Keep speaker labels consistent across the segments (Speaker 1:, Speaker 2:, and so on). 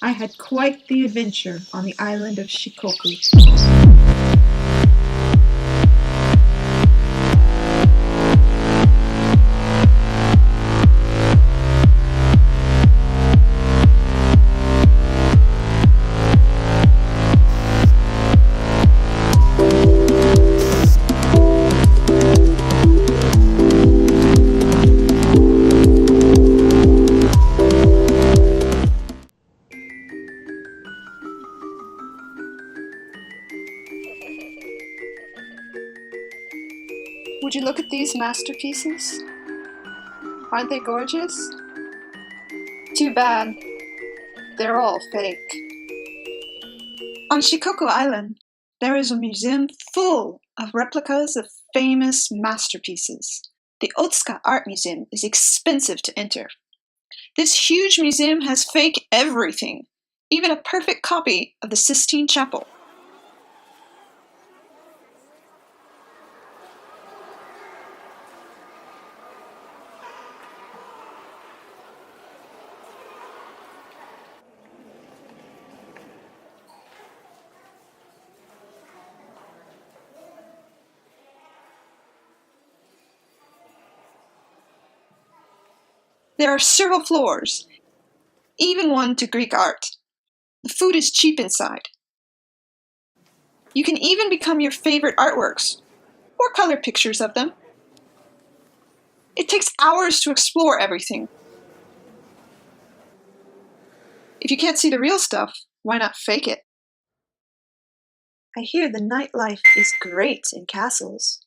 Speaker 1: I had quite the adventure on the island of Shikoku. Would you look at these masterpieces? Aren't they gorgeous? Too bad. They're all fake. On Shikoku Island, there is a museum full of replicas of famous masterpieces. The Otsuka Art Museum is expensive to enter. This huge museum has fake everything, even a perfect copy of the Sistine Chapel. There are several floors, even one to Greek art. The food is cheap inside. You can even become your favorite artworks, or color pictures of them. It takes hours to explore everything. If you can't see the real stuff, why not fake it? I hear the nightlife is great in castles.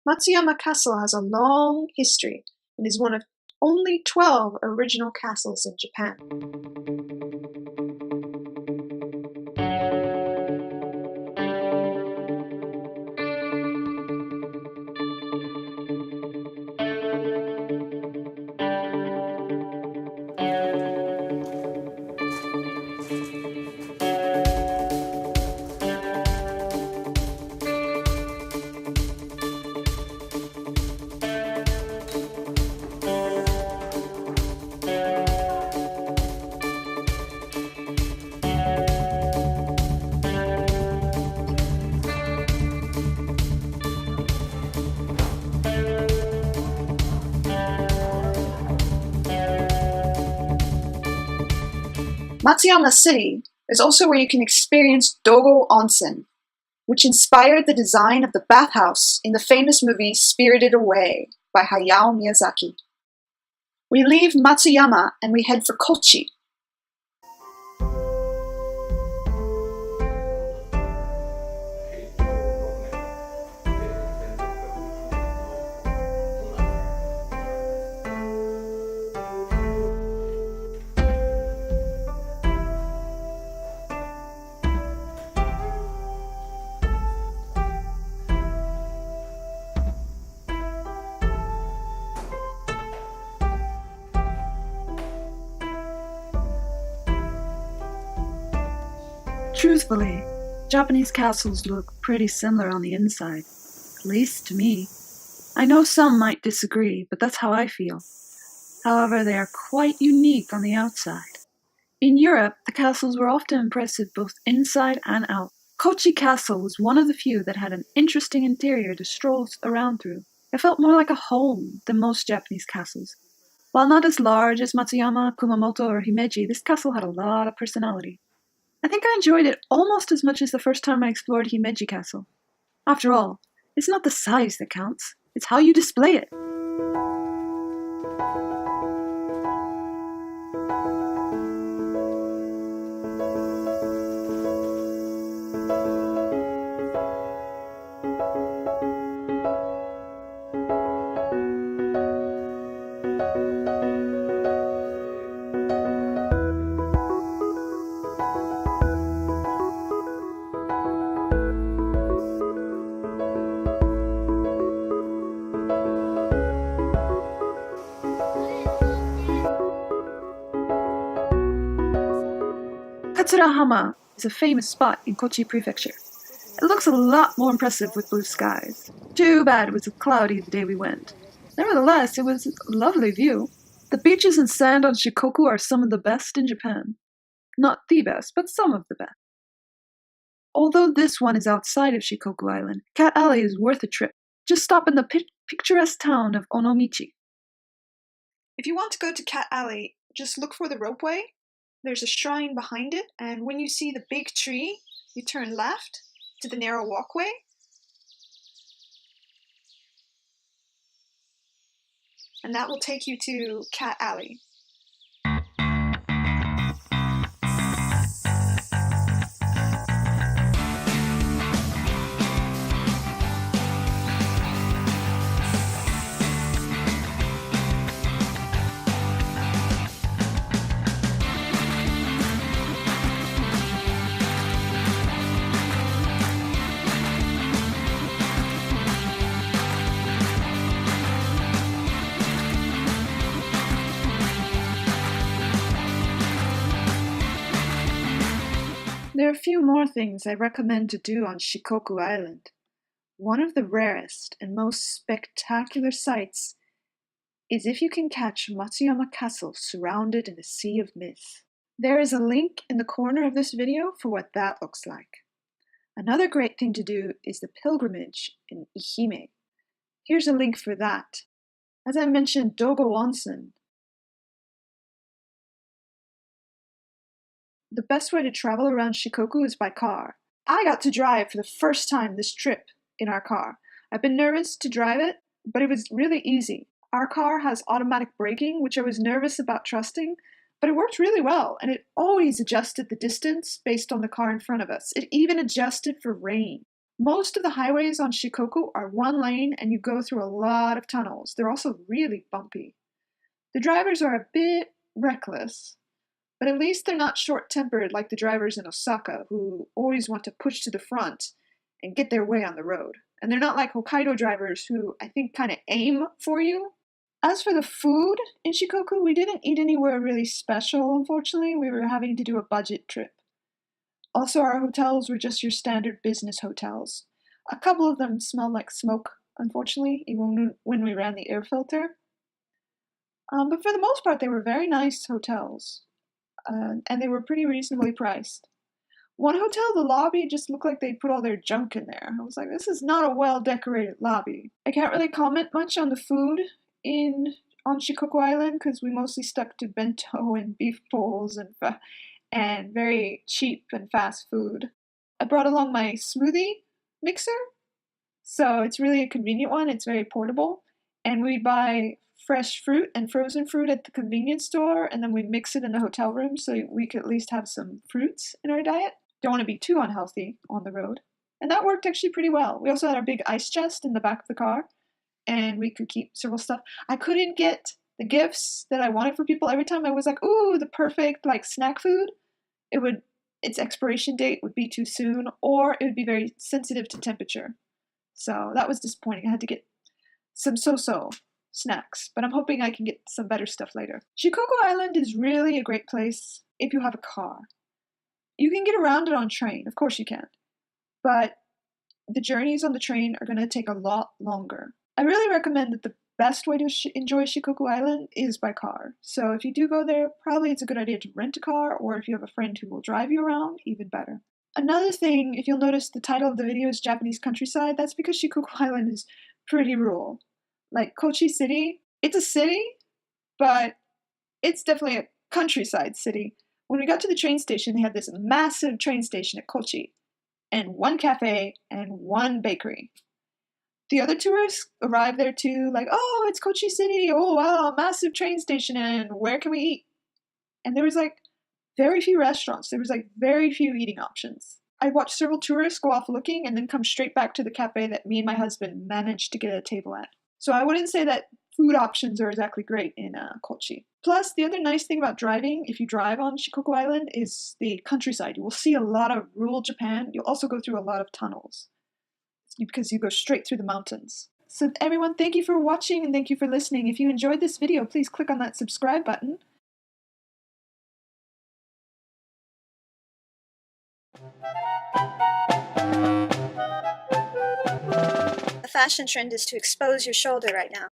Speaker 1: Matsuyama Castle has a long history and is one of only 12 original castles in Japan. Matsuyama City is also where you can experience Dogo Onsen, which inspired the design of the bathhouse in the famous movie Spirited Away by Hayao Miyazaki. We leave Matsuyama and we head for Kochi. Truthfully, Japanese castles look pretty similar on the inside, at least to me. I know some might disagree, but that's how I feel. However, they are quite unique on the outside. In Europe, the castles were often impressive both inside and out. Kochi Castle was one of the few that had an interesting interior to stroll around through. It felt more like a home than most Japanese castles. While not as large as Matsuyama, Kumamoto, or Himeji, this castle had a lot of personality. I think I enjoyed it almost as much as the first time I explored Himeji Castle. After all, it's not the size that counts, it's how you display it. Katsurahama is a famous spot in Kochi Prefecture. It looks a lot more impressive with blue skies. Too bad it was cloudy the day we went. Nevertheless, it was a lovely view. The beaches and sand on Shikoku are some of the best in Japan. Not the best, but some of the best. Although this one is outside of Shikoku Island, Cat Alley is worth a trip. Just stop in the picturesque town of Onomichi.
Speaker 2: If you want to go to Cat Alley, just look for the ropeway. There's a shrine behind it, and when you see the big tree, you turn left to the narrow walkway. And that will take you to Cat Alley.
Speaker 1: There are a few more things I recommend to do on Shikoku Island. One of the rarest and most spectacular sights is if you can catch Matsuyama Castle surrounded in a sea of mist. There is a link in the corner of this video for what that looks like. Another great thing to do is the pilgrimage in Ehime. Here's a link for that. As I mentioned, Dogo Onsen. The best way to travel around Shikoku is by car. I got to drive for the first time this trip in our car. I've been nervous to drive it, but it was really easy. Our car has automatic braking, which I was nervous about trusting, but it worked really well, and it always adjusted the distance based on the car in front of us. It even adjusted for rain. Most of the highways on Shikoku are one lane, and you go through a lot of tunnels. They're also really bumpy. The drivers are a bit reckless, but at least they're not short-tempered like the drivers in Osaka, who always want to push to the front and get their way on the road. And they're not like Hokkaido drivers who, I think, kind of aim for you. As for the food in Shikoku, we didn't eat anywhere really special, unfortunately. We were having to do a budget trip. Also, our hotels were just your standard business hotels. A couple of them smelled like smoke, unfortunately, even when we ran the air filter. But for the most part, they were very nice hotels. And they were pretty reasonably priced. One hotel, the lobby just looked like they put all their junk in there. I was like, this is not a well-decorated lobby. I can't really comment much on the food on Shikoku Island because we mostly stuck to bento and beef bowls and very cheap and fast food. I brought along my smoothie mixer, so it's really a convenient one. It's very portable, and we buy fresh fruit and frozen fruit at the convenience store, and then we mix it in the hotel room so we could at least have some fruits in our diet. Don't want to be too unhealthy on the road. And that worked actually pretty well. We also had our big ice chest in the back of the car, and we could keep several stuff. I couldn't get the gifts that I wanted for people. Every time I was like, ooh, the perfect like snack food, its expiration date would be too soon, or it would be very sensitive to temperature. So that was disappointing. I had to get some so-so snacks, but I'm hoping I can get some better stuff later. Shikoku Island is really a great place if you have a car. You can get around it on train, of course you can, but the journeys on the train are going to take a lot longer. I really recommend that the best way to enjoy Shikoku Island is by car. So if you do go there, probably it's a good idea to rent a car, or if you have a friend who will drive you around, even better. Another thing, if you'll notice the title of the video is Japanese countryside, that's because Shikoku Island is pretty rural. Like Kochi City, it's a city, but it's definitely a countryside city. When we got to the train station, they had this massive train station at Kochi, and one cafe and one bakery. The other tourists arrived there too, like, oh, it's Kochi City, oh wow, massive train station, and where can we eat? And there was like very few restaurants, there was like very few eating options. I watched several tourists go off looking and then come straight back to the cafe that me and my husband managed to get a table at. So I wouldn't say that food options are exactly great in Kochi. Plus, the other nice thing about driving, if you drive on Shikoku Island, is the countryside. You will see a lot of rural Japan. You'll also go through a lot of tunnels because you go straight through the mountains. So everyone, thank you for watching and thank you for listening. If you enjoyed this video, please click on that subscribe button.
Speaker 2: The fashion trend is to expose your shoulder right now.